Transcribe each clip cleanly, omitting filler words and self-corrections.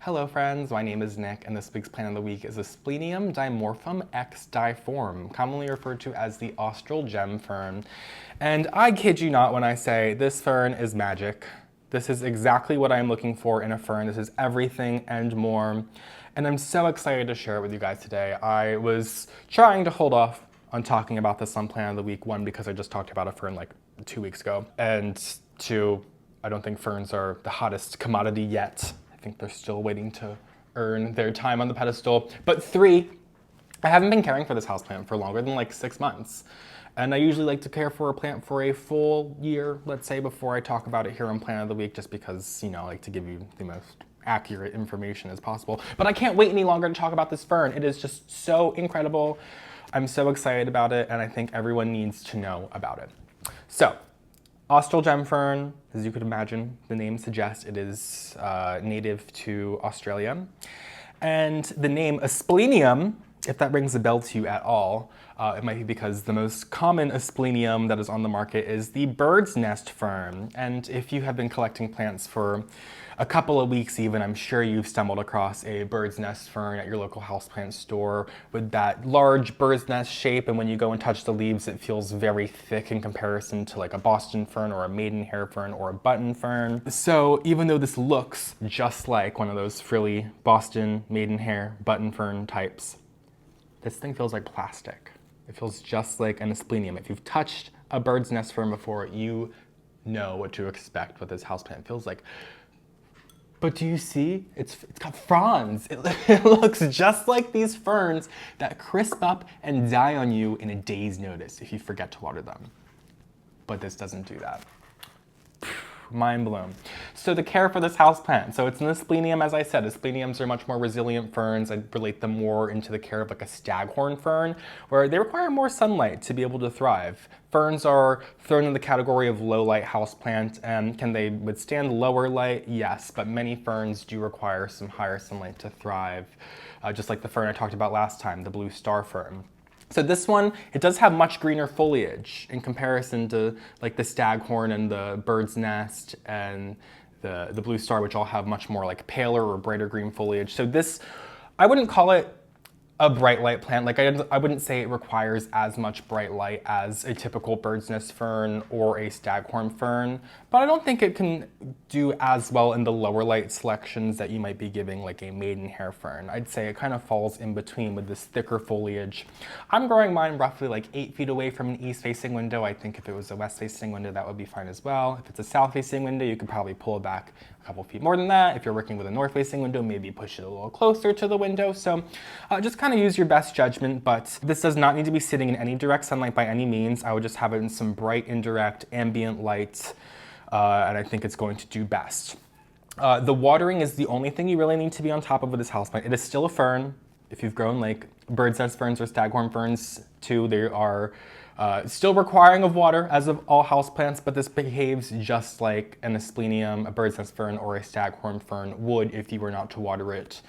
Hello friends, my name is Nick and this week's plant of the week is Asplenium dimorphum x difforme, commonly referred to as the Austral Gem Fern. And I kid you not when I say this fern is magic. This is exactly what I'm looking for in a fern. This is everything and more. And I'm so excited to share it with you guys today. I was trying to hold off on talking about this on plant of the week, one, because I just talked about a fern like 2 weeks ago, and two, I don't think ferns are the hottest commodity yet. I think they're still waiting to earn their time on the pedestal. But three, I haven't been caring for this houseplant for longer than like 6 months. And I usually like to care for a plant for a full year, let's say, before I talk about it here on Plant of the Week, just because, I like to give you the most accurate information as possible. But I can't wait any longer to talk about this fern. It is just so incredible. I'm so excited about it, and I think everyone needs to know about it. So, Austral Gem Fern, as you could imagine, the name suggests it is native to Australia. And the name Asplenium, if that rings a bell to you at all, it might be because the most common Asplenium that is on the market is the bird's nest fern. And if you have been collecting plants for a couple of weeks even, I'm sure you've stumbled across a bird's nest fern at your local houseplant store with that large bird's nest shape, and when you go and touch the leaves, it feels very thick in comparison to like a Boston fern or a maidenhair fern or a button fern. So even though this looks just like one of those frilly Boston maidenhair button fern types, this thing feels like plastic. It feels just like an Asplenium. If you've touched a bird's nest fern before, you know what to expect with this houseplant. It feels like. But do you see? It's got fronds. It looks just like these ferns that crisp up and die on you in a day's notice if you forget to water them. But this doesn't do that. Mind blown. So the care for this houseplant. So it's an Asplenium, as I said. Aspleniums are much more resilient ferns. I'd relate them more into the care of like a staghorn fern, where they require more sunlight to be able to thrive. Ferns are thrown in the category of low light houseplant, and can they withstand lower light? Yes, but many ferns do require some higher sunlight to thrive, just like the fern I talked about last time, the blue star fern. So this one, it does have much greener foliage in comparison to like the staghorn and the bird's nest and the blue star, which all have much more like paler or brighter green foliage. So this, I wouldn't call it a bright light plant. Like I wouldn't say it requires as much bright light as a typical bird's nest fern or a staghorn fern, but I don't think it can do as well in the lower light selections that you might be giving like a maidenhair fern. I'd say it kind of falls in between with this thicker foliage. I'm growing mine roughly like 8 feet away from an east facing window. I think if it was a west facing window, that would be fine as well. If it's a south facing window, you could probably pull it back a couple feet more than that. If you're working with a north facing window, maybe push it a little closer to the window. So just kind of use your best judgment, but this does not need to be sitting in any direct sunlight by any means. I would just have it in some bright, indirect, ambient light, and I think it's going to do best. The watering is the only thing you really need to be on top of with this houseplant. It is still a fern. If you've grown like bird's nest ferns or staghorn ferns too, they are still requiring of water, as of all houseplants, but this behaves just like an Asplenium, a bird's nest fern, or a staghorn fern would if you were not to water it,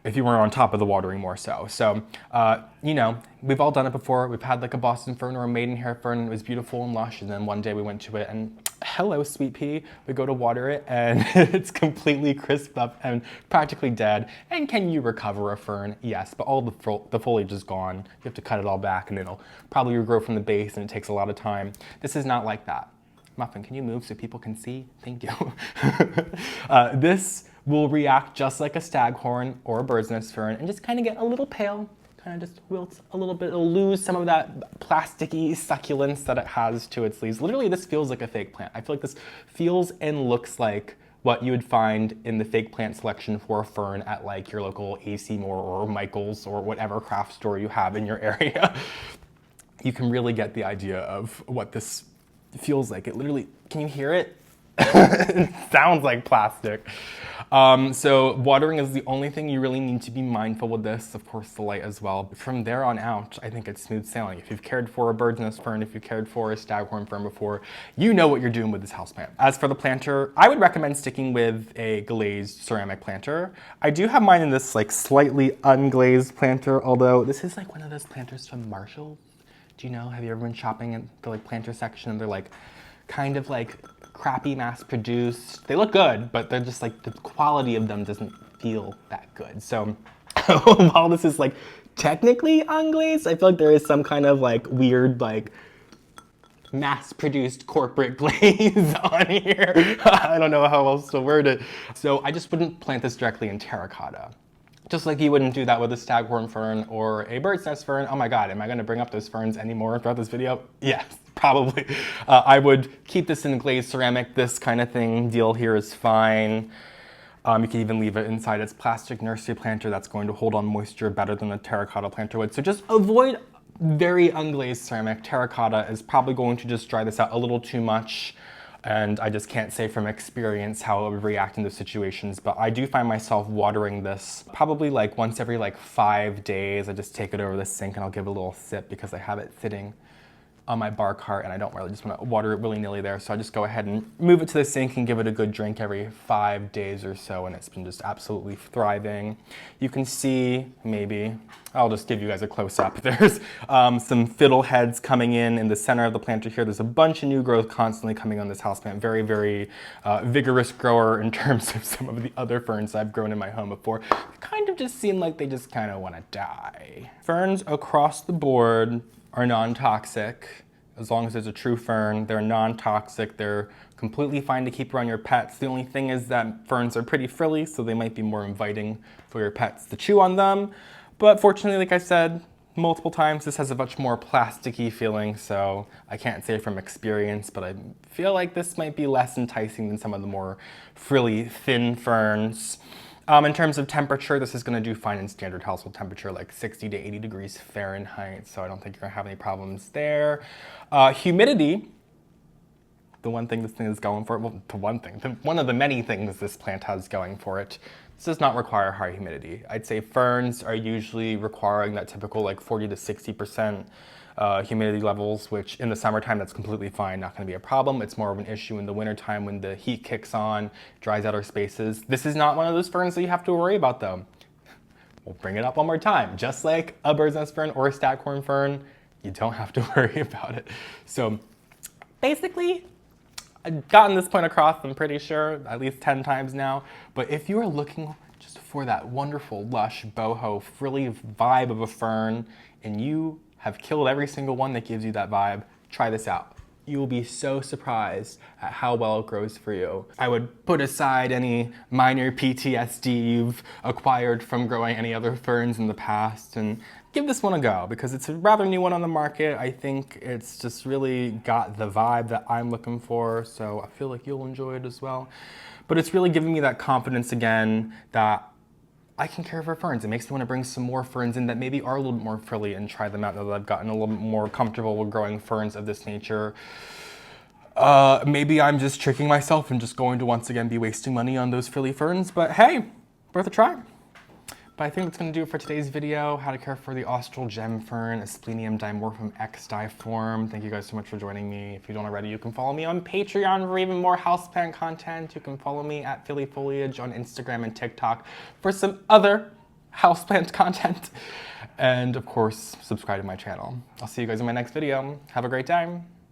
if you weren't on top of the watering more so. So, we've all done it before. We've had like a Boston fern or a maidenhair fern, and it was beautiful and lush, and then one day we went to it and hello, sweet pea. We go to water it and it's completely crisped up and practically dead. And can you recover a fern? Yes, but all the foliage is gone. You have to cut it all back and it'll probably regrow from the base, and it takes a lot of time. This is not like that. Muffin, can you move so people can see? Thank you. This will react just like a staghorn or a bird's nest fern and just kind of get a little pale, kind of just wilts a little bit. It'll lose some of that plasticky succulence that it has to its leaves. Literally, this feels like a fake plant. I feel like this feels and looks like what you would find in the fake plant selection for a fern at like your local AC Moore or Michael's or whatever craft store you have in your area. You can really get the idea of what this feels like. It literally, can you hear it? It sounds like plastic. So watering is the only thing you really need to be mindful with this. Of course, the light as well. From there on out, I think it's smooth sailing. If you've cared for a bird's nest fern, if you've cared for a staghorn fern before, you know what you're doing with this houseplant. As for the planter, I would recommend sticking with a glazed ceramic planter. I do have mine in this like slightly unglazed planter, although this is like one of those planters from Marshall's. Do you know, have you ever been shopping at the like planter section and they're like kind of like crappy mass produced. They look good, but they're just like the quality of them doesn't feel that good. So while this is like technically unglazed, I feel like there is some kind of like weird like mass-produced corporate glaze on here. I don't know how else to word it. So I just wouldn't plant this directly in terracotta. Just like you wouldn't do that with a staghorn fern or a bird's nest fern. Oh my God, am I gonna bring up those ferns anymore throughout this video? Yes, probably. I would keep this in glazed ceramic. This kind of thing deal here is fine. You can even leave it inside its plastic nursery planter that's going to hold on moisture better than a terracotta planter would. So just avoid very unglazed ceramic. Terracotta is probably going to just dry this out a little too much, and I just can't say from experience how it would react in those situations, but I do find myself watering this probably like once every like 5 days. I just take it over the sink and I'll give it a little sip because I have it sitting on my bar cart and I don't really just want to water it willy-nilly there. So I just go ahead and move it to the sink and give it a good drink every 5 days or so, and it's been just absolutely thriving. You can see, maybe, I'll just give you guys a close-up. There's some fiddleheads coming in the center of the planter here. There's a bunch of new growth constantly coming on this houseplant. Very, very vigorous grower in terms of some of the other ferns I've grown in my home before. Kind of just seem like they just kind of want to die. Ferns across the board are non-toxic. As long as it's a true fern, they're non-toxic. They're completely fine to keep around your pets. The only thing is that ferns are pretty frilly, so they might be more inviting for your pets to chew on them. But fortunately, like I said multiple times, this has a much more plasticky feeling, so I can't say from experience, but I feel like this might be less enticing than some of the more frilly, thin ferns. In terms of temperature, this is going to do fine in standard household temperature, like 60 to 80 degrees Fahrenheit, so I don't think you're going to have any problems there. Humidity, the one thing this thing is going for, well, one of the many things this plant has going for it, this does not require high humidity. I'd say ferns are usually requiring that typical like 40 to 60% humidity levels, which in the summertime, that's completely fine, not gonna be a problem. It's more of an issue in the wintertime when the heat kicks on, dries out our spaces. This is not one of those ferns that you have to worry about though. We'll bring it up one more time. Just like a bird's nest fern or a staghorn fern, you don't have to worry about it. So basically, I've gotten this point across, I'm pretty sure, at least 10 times now. But if you are looking just for that wonderful, lush, boho, frilly vibe of a fern, and you have killed every single one that gives you that vibe, try this out. You will be so surprised at how well it grows for you. I would put aside any minor PTSD you've acquired from growing any other ferns in the past and give this one a go because it's a rather new one on the market. I think it's just really got the vibe that I'm looking for, so I feel like you'll enjoy it as well. But it's really giving me that confidence again that I can care for ferns. It makes me want to bring some more ferns in that maybe are a little bit more frilly and try them out now that I've gotten a little bit more comfortable with growing ferns of this nature. Maybe I'm just tricking myself and just going to once again be wasting money on those frilly ferns, but hey, worth a try. But I think that's going to do it for today's video, how to care for the Austral Gem Fern, Asplenium dimorphum X difforme. Thank you guys so much for joining me. If you don't already, you can follow me on Patreon for even more houseplant content. You can follow me at Philly Foliage on Instagram and TikTok for some other houseplant content. And of course, subscribe to my channel. I'll see you guys in my next video. Have a great time.